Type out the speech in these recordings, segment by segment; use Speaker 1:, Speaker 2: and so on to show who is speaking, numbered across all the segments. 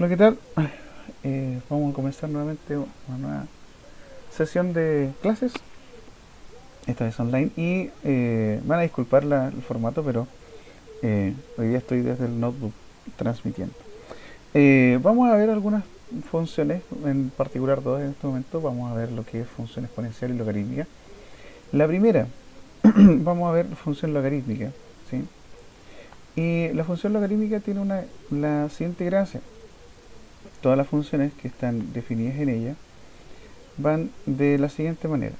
Speaker 1: Hola, ¿qué tal? Vamos a comenzar nuevamente una nueva sesión de clases, esta vez online, y van a disculpar el formato, pero hoy día estoy desde el notebook transmitiendo. Vamos a ver algunas funciones, en particular dos en este momento. Vamos a ver lo que es función exponencial y logarítmica. La primera, vamos a ver función logarítmica, ¿sí? Y la función logarítmica tiene la siguiente gracia. Todas las funciones que están definidas en ella van de la siguiente manera.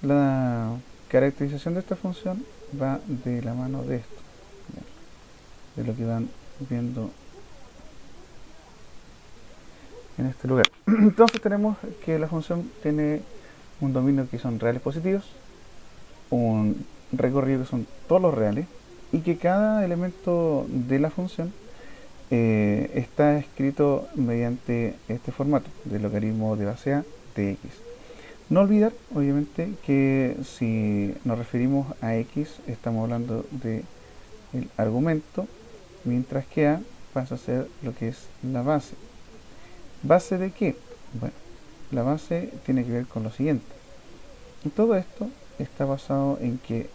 Speaker 1: La caracterización de esta función va de la mano de esto, de lo que van viendo en este lugar. Entonces tenemos que la función tiene un dominio que son reales positivos, un recorrido que son todos los reales, y que cada elemento de la función está escrito mediante este formato de logaritmo de base a de x. No olvidar, obviamente, que si nos referimos a x, estamos hablando de el argumento, mientras que a pasa a ser lo que es la base. ¿Base de qué? Bueno, la base tiene que ver con lo siguiente. Y todo esto está basado en que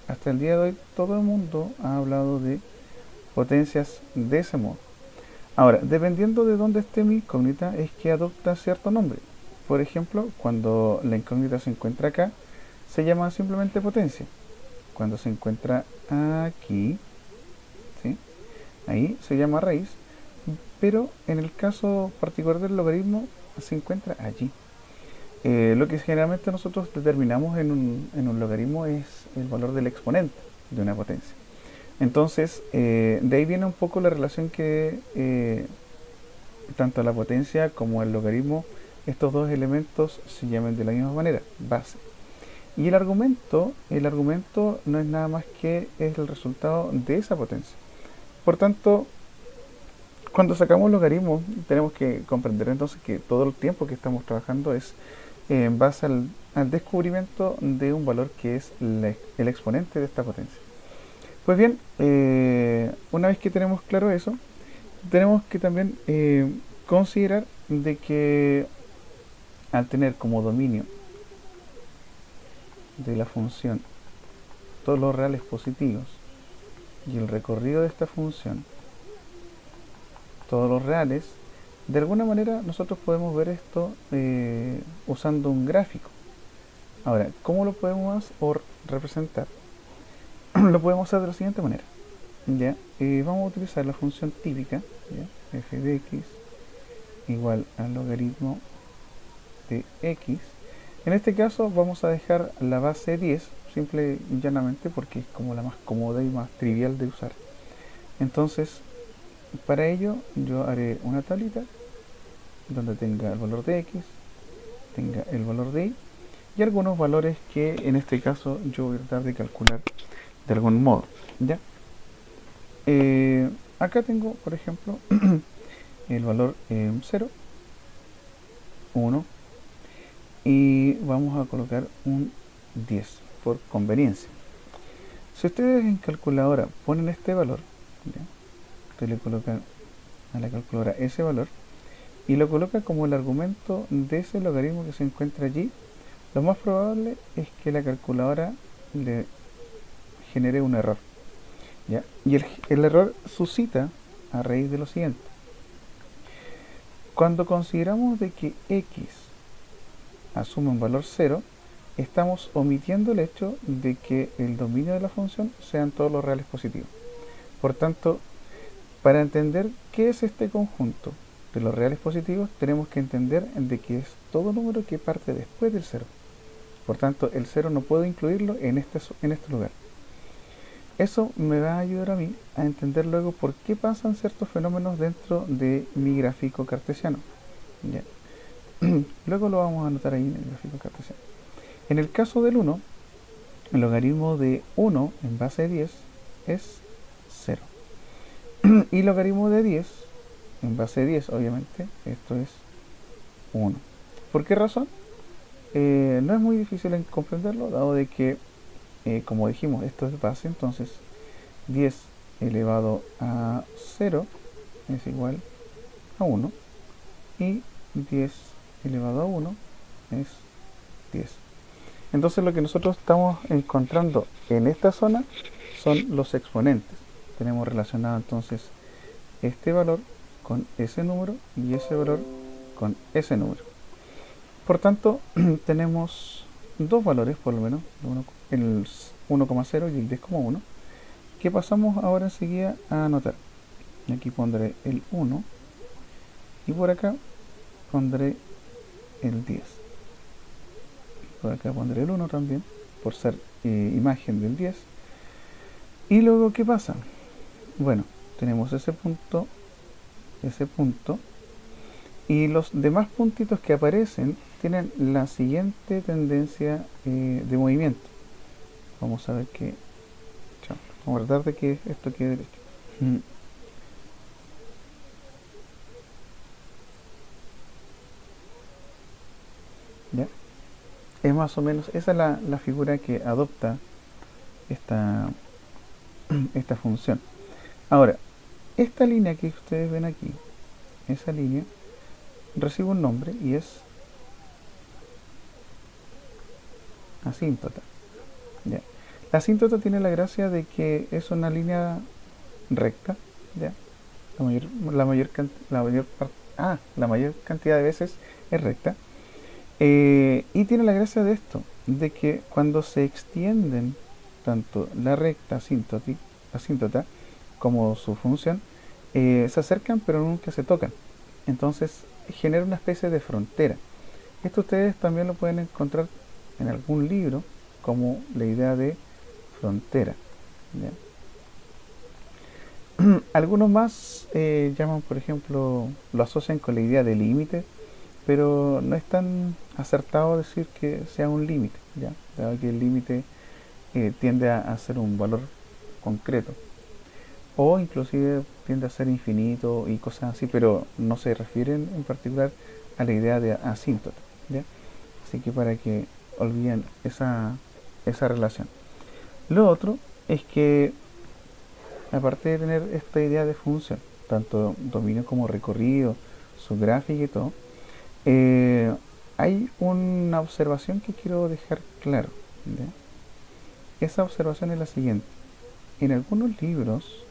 Speaker 1: hasta el día de hoy todo el mundo ha hablado de potencias de ese modo. Ahora, dependiendo de dónde esté mi incógnita, es que adopta cierto nombre. Por ejemplo, cuando la incógnita se encuentra acá, se llama simplemente potencia. Cuando se encuentra aquí, ¿sí? Ahí se llama raíz, pero en el caso particular del logaritmo se encuentra allí. Lo que generalmente nosotros determinamos en un logaritmo es el valor del exponente de una potencia. Entonces, de ahí viene un poco la relación que tanto la potencia como el logaritmo, estos dos elementos se llaman de la misma manera, base. Y el argumento no es nada más que es el resultado de esa potencia. Por tanto, cuando sacamos logaritmos, tenemos que comprender entonces que todo el tiempo que estamos trabajando es en base al descubrimiento de un valor que es el exponente de esta potencia. Pues bien, una vez que tenemos claro eso, tenemos que también considerar de que al tener como dominio de la función todos los reales positivos y el recorrido de esta función todos los reales, de alguna manera nosotros podemos ver esto usando un gráfico. Ahora, ¿cómo lo podemos representar? Lo podemos hacer de la siguiente manera. ¿Ya? Vamos a utilizar la función típica, ¿ya? F de x igual al logaritmo de x. En este caso vamos a dejar la base 10, simple y llanamente porque es como la más cómoda y más trivial de usar. Entonces, para ello yo haré una tablita donde tenga el valor de x, tenga el valor de y algunos valores que en este caso yo voy a tratar de calcular de algún modo. ¿Ya? Acá tengo, por ejemplo, el valor 0, 1 y vamos a colocar un 10 por conveniencia. Si ustedes en calculadora ponen este valor, ¿ya? Ustedes le colocan a la calculadora ese valor y lo coloca como el argumento de ese logaritmo que se encuentra allí, lo más probable es que la calculadora le genere un error, ¿ya? Y el error suscita a raíz de lo siguiente. Cuando consideramos de que x asume un valor 0, estamos omitiendo el hecho de que el dominio de la función sean todos los reales positivos. Por tanto, para entender qué es este conjunto de los reales positivos, tenemos que entender de que es todo número que parte después del 0. Por tanto, el 0 no puedo incluirlo en este lugar. Eso me va a ayudar a mí a entender luego por qué pasan ciertos fenómenos dentro de mi gráfico cartesiano. ¿Ya? Luego lo vamos a anotar ahí en el gráfico cartesiano. En el caso del 1, el logaritmo de 1 en base de 10 es 0. Y el logaritmo de 10 en base de 10, obviamente, esto es 1. ¿Por qué razón? No es muy difícil en comprenderlo, dado de que, como dijimos, esto es base, entonces 10 elevado a 0 es igual a 1 y 10 elevado a 1 es 10. Entonces lo que nosotros estamos encontrando en esta zona son los exponentes. Tenemos relacionado entonces este valor con ese número y ese valor con ese número. Por tanto, tenemos dos valores por lo menos, el 1,0 y el 10,1, que pasamos ahora enseguida a anotar. Aquí pondré el 1 y por acá pondré el 10. Por acá pondré el 1 también, por ser imagen del 10. Y luego, ¿qué pasa? Bueno, tenemos ese punto, y los demás puntitos que aparecen tienen la siguiente tendencia de movimiento. Vamos a ver que... Vamos a tratar de que esto quede derecho. ¿Ya? Es más o menos, esa es la figura que adopta esta función. Ahora, esta línea que ustedes ven aquí, esa línea recibe un nombre y es asíntota. ¿Ya? La asíntota tiene la gracia de que es una línea recta, ¿ya? La mayor cantidad de veces es recta. Y tiene la gracia de esto, de que cuando se extienden tanto la recta asíntota como su función, se acercan pero nunca se tocan. Entonces genera una especie de frontera. Esto ustedes también lo pueden encontrar en algún libro como la idea de frontera, ¿ya? Algunos más llaman, por ejemplo, lo asocian con la idea de límite, pero no es tan acertado decir que sea un límite, ¿ya? Dado que el límite tiende a ser un valor concreto, o inclusive tiende a ser infinito y cosas así, pero no se refieren en particular a la idea de asíntota, ¿ya? Así que para que olviden esa relación. Lo otro es que, aparte de tener esta idea de función, tanto dominio como recorrido, su gráfica y todo, hay una observación que quiero dejar claro, ¿ya? Esa observación es la siguiente. En algunos libros,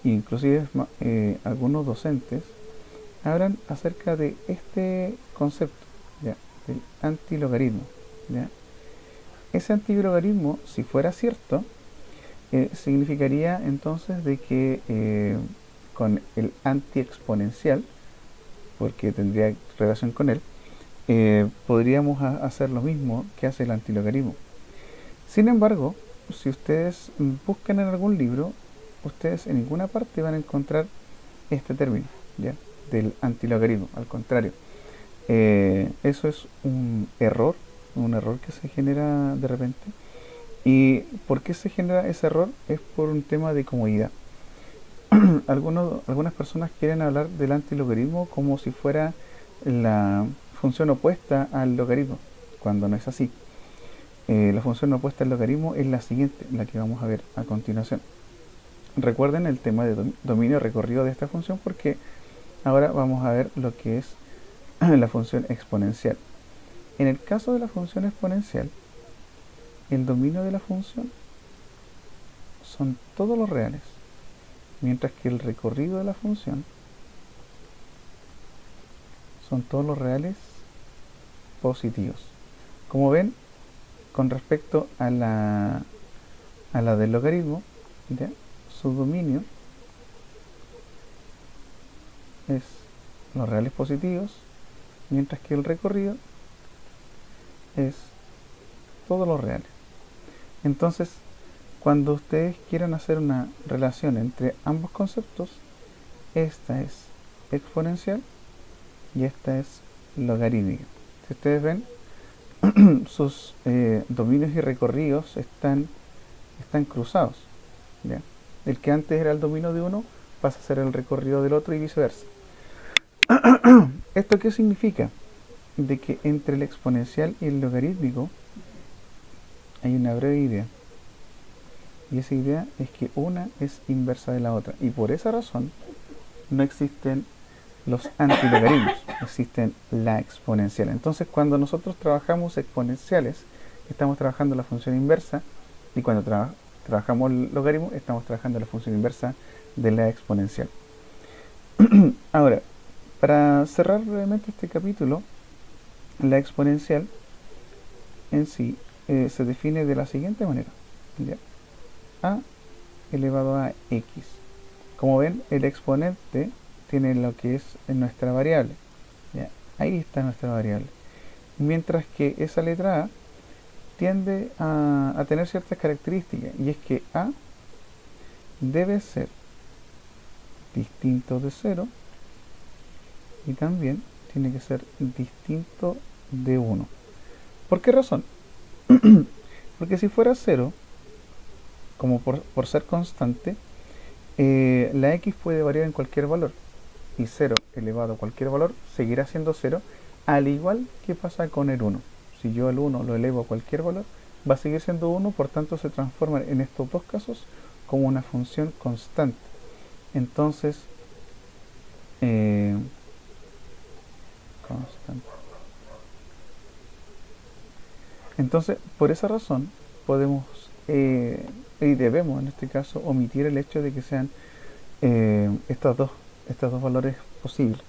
Speaker 1: inclusive algunos docentes, hablan acerca de este concepto, ¿ya? Del antilogaritmo, ¿ya? Ese antilogaritmo, si fuera cierto, significaría entonces de que con el antiexponencial, porque tendría relación con él, podríamos hacer lo mismo que hace el antilogaritmo. Sin embargo, si ustedes buscan en algún libro, ustedes en ninguna parte van a encontrar este término, ¿ya? Del antilogaritmo. Al contrario, eso es un error que se genera de repente. ¿Y por qué se genera ese error? Es por un tema de comodidad. Algunas personas quieren hablar del antilogaritmo como si fuera la función opuesta al logaritmo, cuando no es así. La función opuesta al logaritmo es la siguiente, la que vamos a ver a continuación. Recuerden el tema de dominio recorrido de esta función, porque ahora vamos a ver lo que es la función exponencial. En el caso de la función exponencial, el dominio de la función son todos los reales, mientras que el recorrido de la función son todos los reales positivos. Como ven, con respecto a la del logaritmo, ¿ya? Su dominio es los reales positivos, mientras que el recorrido es todos los reales. Entonces, cuando ustedes quieran hacer una relación entre ambos conceptos, esta es exponencial y esta es logarítmica. Si ustedes ven, sus dominios y recorridos están cruzados, ¿ya? El que antes era el dominio de uno pasa a ser el recorrido del otro y viceversa. ¿Esto qué significa? De que entre el exponencial y el logarítmico hay una breve idea. Y esa idea es que una es inversa de la otra. Y por esa razón no existen los antilogaritmos, existen la exponencial. Entonces cuando nosotros trabajamos exponenciales, estamos trabajando la función inversa, y cuando trabajamos el logaritmo, estamos trabajando la función inversa de la exponencial. Ahora, para cerrar brevemente este capítulo, la exponencial en sí se define de la siguiente manera, ¿ya? A elevado a x. Como ven, el exponente tiene lo que es nuestra variable, ¿ya? Ahí está nuestra variable. Mientras que esa letra A tiende a tener ciertas características, y es que A debe ser distinto de 0 y también tiene que ser distinto de 1. ¿Por qué razón? Porque si fuera 0, como por ser constante, la x puede variar en cualquier valor, y 0 elevado a cualquier valor seguirá siendo 0, al igual que pasa con el 1. Si yo el 1 lo elevo a cualquier valor, va a seguir siendo 1, por tanto se transforma en estos dos casos como una función constante. Entonces, constante. Entonces, por esa razón, podemos y debemos en este caso omitir el hecho de que sean estos dos valores posibles.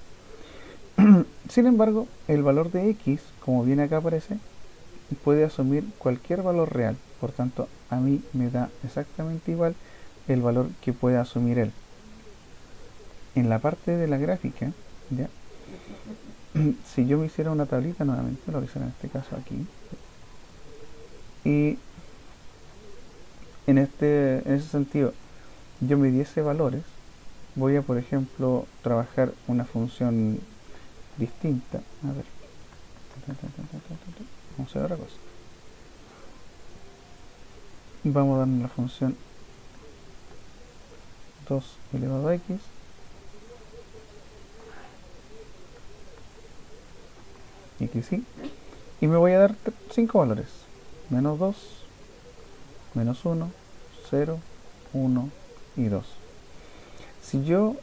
Speaker 1: Sin embargo, el valor de x, como bien acá aparece, puede asumir cualquier valor real. Por tanto, a mí me da exactamente igual el valor que pueda asumir él. En la parte de la gráfica, ¿ya? Si yo me hiciera una tablita nuevamente, lo voy a hacer en este caso aquí, y en ese sentido yo me diese valores, voy a, por ejemplo, trabajar una función distinta. A ver, vamos a hacer otra cosa. Vamos a darle la función 2 elevado a x y y me voy a dar 5 valores: menos 2, menos 1, 0, 1 y 2. Si yo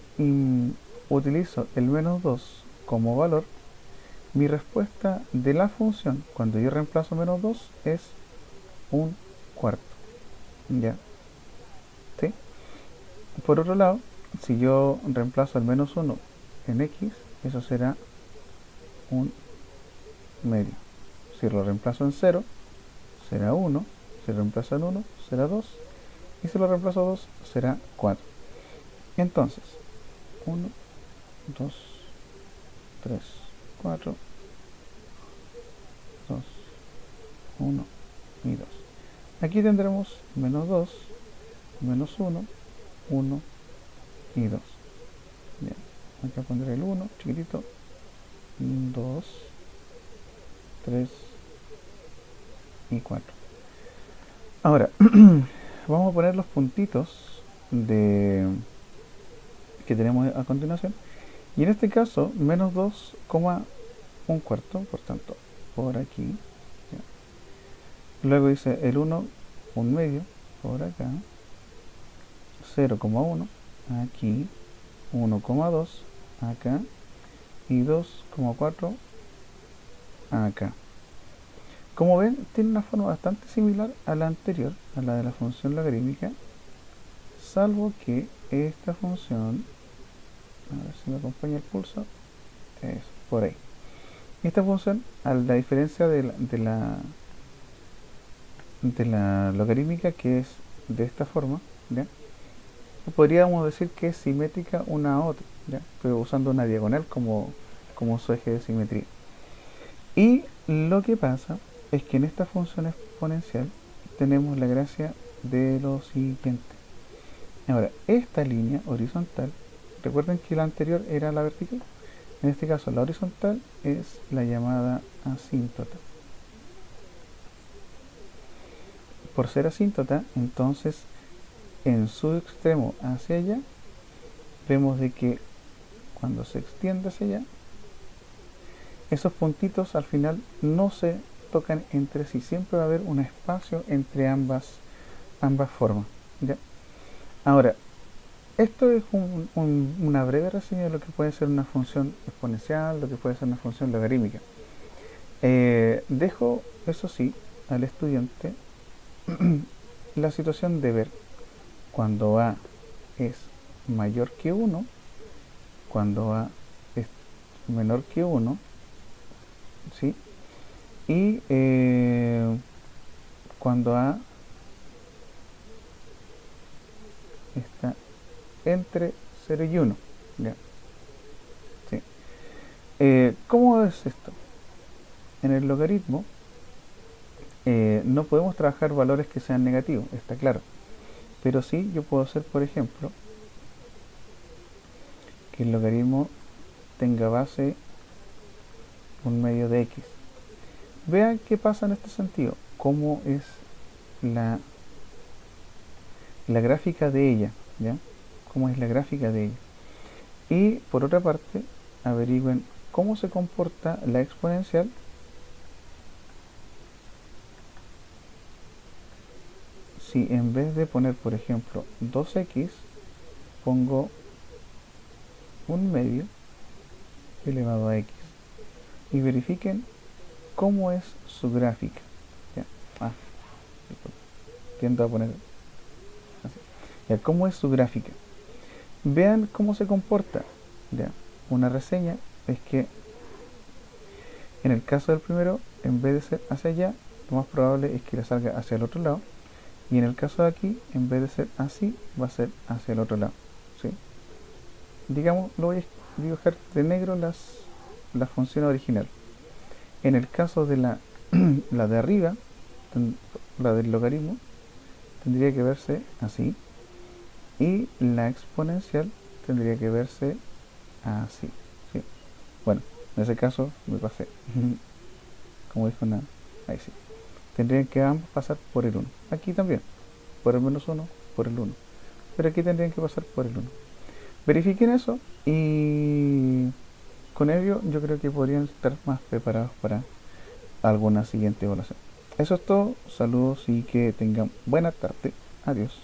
Speaker 1: utilizo el menos 2 como valor, mi respuesta de la función cuando yo reemplazo menos 2 es un cuarto. ¿Ya? ¿Sí? Por otro lado, si yo reemplazo el menos 1 en x, eso será un medio. Si lo reemplazo en 0, será 1. Si lo reemplazo en 1, será 2. Y si lo reemplazo 2, será 4. Entonces, 1, 2, 3, 4, 2, 1 y 2. Aquí tendremos menos 2, menos 1, 1 y 2. Bien. Acá pondré el 1, chiquitito, 2, 3 y 4. Ahora, vamos a poner los puntitos que tenemos a continuación. Y en este caso, menos 2, un cuarto, por tanto, por aquí. ¿Ya? Luego dice el 1, un medio, por acá. 0,1, aquí. 1,2, acá. Y 2,4, acá. Como ven, tiene una forma bastante similar a la anterior, a la de la función logarítmica, salvo que esta función, a ver si me acompaña el pulso, es por ahí. Esta función, a la diferencia de la logarítmica, que es de esta forma, ¿ya? Podríamos decir que es simétrica una a otra, ¿ya? Pero usando una diagonal como su eje de simetría. Y lo que pasa es que en esta función exponencial tenemos la gracia de lo siguiente. Ahora, esta línea horizontal, recuerden que la anterior era la vertical, en este caso la horizontal es la llamada asíntota. Por ser asíntota, entonces en su extremo hacia allá, vemos de que cuando se extiende hacia allá, esos puntitos al final no se tocan entre sí, siempre va a haber un espacio entre ambas formas. ¿ya? Ahora, esto es una breve reseña de lo que puede ser una función exponencial, lo que puede ser una función logarítmica. Dejo, eso sí, al estudiante la situación de ver cuando a es mayor que 1, cuando a es menor que 1, ¿sí? Y cuando a está entre 0 y 1. ¿Ya? ¿Sí? ¿Cómo es esto? En el logaritmo no podemos trabajar valores que sean negativos, está claro. Pero sí yo puedo hacer, por ejemplo, que el logaritmo tenga base un medio de x. Vean qué pasa en este sentido, cómo es la, la gráfica de ella, ¿ya? Cómo es la gráfica de ella. Y por otra parte, averigüen cómo se comporta la exponencial si en vez de poner, por ejemplo, 2x, pongo un medio elevado a x. Y verifiquen cómo es su gráfica. ¿Ya? Ah, tiendo a poner así. ¿Ya? ¿Cómo es su gráfica? Vean cómo se comporta. ¿Ya? Una reseña es que en el caso del primero, en vez de ser hacia allá, lo más probable es que le salga hacia el otro lado. Y en el caso de aquí, en vez de ser así, va a ser hacia el otro lado. ¿Sí? Digamos, lo voy a dibujar de negro la función original. En el caso de la de arriba, la del logaritmo, tendría que verse así. Y la exponencial tendría que verse así. ¿Sí? Bueno, en ese caso me pasé. Como dijo nada. Ahí sí. Tendrían que ambos pasar por el 1. Aquí también. Por el menos 1, por el 1. Pero aquí tendrían que pasar por el 1. Verifiquen eso y con ello yo creo que podrían estar más preparados para alguna siguiente evaluación. Eso es todo. Saludos y que tengan buena tarde. Adiós.